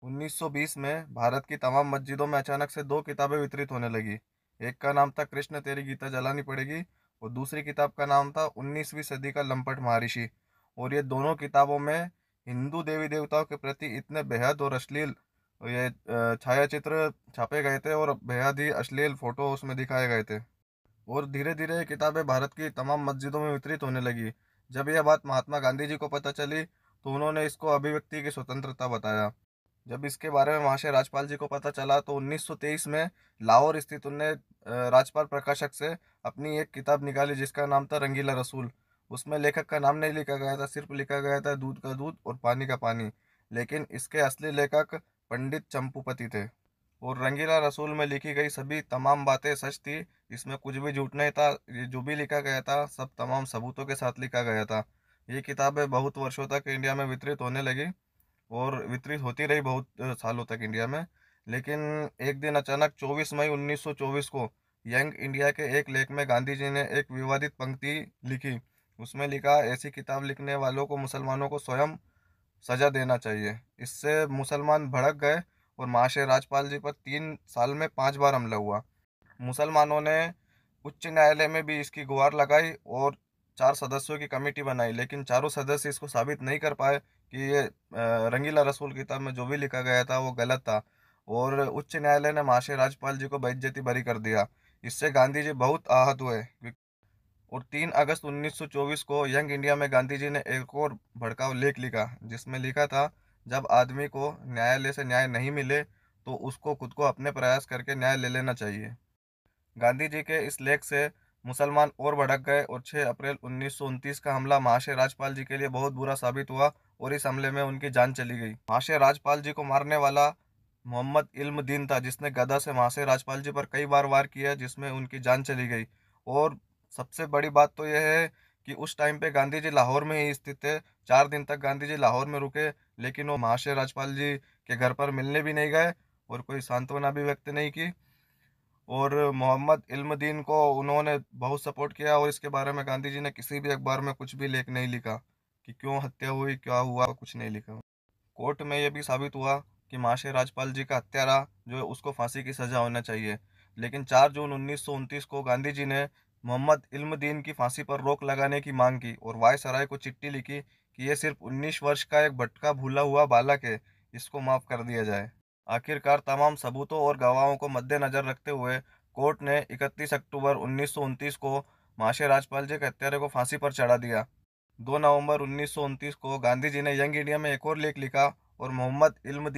1920 में भारत की तमाम मस्जिदों में अचानक से दो किताबें वितरित होने लगी। एक का नाम था कृष्ण तेरी गीता जलानी पड़ेगी, और दूसरी किताब का नाम था 19वीं सदी का लंपट महर्षि। और ये दोनों किताबों में हिंदू देवी देवताओं के प्रति इतने बेहद और अश्लील ये छायाचित्र छापे गए थे, और बेहद ही अश्लील फोटो उसमें दिखाए गए थे। और धीरे धीरे ये किताबें भारत की तमाम मस्जिदों में वितरित होने लगी। जब यह बात महात्मा गांधी जी को पता चली, तो उन्होंने इसको अभिव्यक्ति की स्वतंत्रता बताया। जब इसके बारे में महाशय राजपाल जी को पता चला, तो 1923 में लाहौर स्थित उनने राजपाल प्रकाशक से अपनी एक किताब निकाली जिसका नाम था रंगीला रसूल। उसमें लेखक का नाम नहीं लिखा गया था, सिर्फ लिखा गया था दूध का दूध और पानी का पानी। लेकिन इसके असली लेखक पंडित चंपूपति थे। और रंगीला रसूल में लिखी गई सभी तमाम बातें सच थी। इसमें कुछ भी झूठ नहीं था। ये जो भी लिखा गया था सब तमाम सबूतों के साथ लिखा गया था। ये किताबें बहुत वर्षों तक इंडिया में वितरित होने लगी, और वितरित होती रही बहुत सालों तक इंडिया में। लेकिन एक दिन अचानक 24 मई 1924 को यंग इंडिया के एक लेख में गांधी जी ने एक विवादित पंक्ति लिखी। उसमें लिखा, ऐसी किताब लिखने वालों को मुसलमानों को स्वयं सजा देना चाहिए। इससे मुसलमान भड़क गए, और महाशय राजपाल जी पर 3 साल में 5 बार हमला हुआ। मुसलमानों ने उच्च न्यायालय में भी इसकी गुहार लगाई और 4 सदस्यों की कमेटी बनाई, लेकिन चारों सदस्य इसको साबित नहीं कर पाए कि ये रंगीला रसूल किताब में जो भी लिखा गया था वो गलत था। और उच्च न्यायालय ने महाशय राजपाल जी को बेइज्जती बरी कर दिया। इससे गांधी जी बहुत आहत हुए। और 3 अगस्त 1924 को यंग इंडिया में गांधी जी ने एक और भड़काऊ लेख लिखा, जिसमें लिखा था, जब आदमी को न्यायालय से न्याय नहीं मिले तो उसको खुद को अपने प्रयास करके न्याय ले लेना चाहिए। गांधी जी के इस लेख से मुसलमान और भड़क गए, और 6 अप्रैल 1929 का हमला महाशय राजपाल जी के लिए बहुत बुरा साबित हुआ, और इस हमले में उनकी जान चली गई। महाशय राजपाल जी को मारने वाला मोहम्मद इल्म दीन था, जिसने गदा से महाशय राजपाल जी पर कई बार वार किया, जिसमें उनकी जान चली गई। और सबसे बड़ी बात तो यह है कि उस टाइम पे गांधी जी लाहौर में ही स्थित थे। 4 दिन तक गांधी जी लाहौर में रुके, लेकिन वो महाशय राजपाल जी के घर पर मिलने भी नहीं गए, और कोई सांत्वना भी व्यक्त नहीं की। और मोहम्मद इल्मुद्दीन को उन्होंने बहुत सपोर्ट किया, और इसके बारे में गांधी जी ने किसी भी अखबार में कुछ भी लेख नहीं लिखा कि क्यों हत्या हुई, क्या हुआ, कुछ नहीं लिखा। कोर्ट में यह भी साबित हुआ कि महाशय राजपाल जी का हत्यारा जो है उसको फांसी की सजा होना चाहिए। लेकिन 4 जून 1929 को गांधी जी ने मोहम्मद इल्मुद्दीन की फांसी पर रोक लगाने की मांग की, और वायसराय को चिट्ठी लिखी कि यह सिर्फ 19 वर्ष का एक भटका भूला हुआ बालक है, इसको माफ कर दिया जाए। आखिरकार तमाम सबूतों और गवाहों को मद्देनजर रखते हुए कोर्ट ने 31 अक्टूबर 1929 को महाशय राजपाल जी के हत्यारे को फांसी पर चढ़ा दिया। 2 नवंबर 1929 को गांधी जी ने यंग इंडिया में एक और लेख लिखा, और मोहम्मद इल्मुद्दीन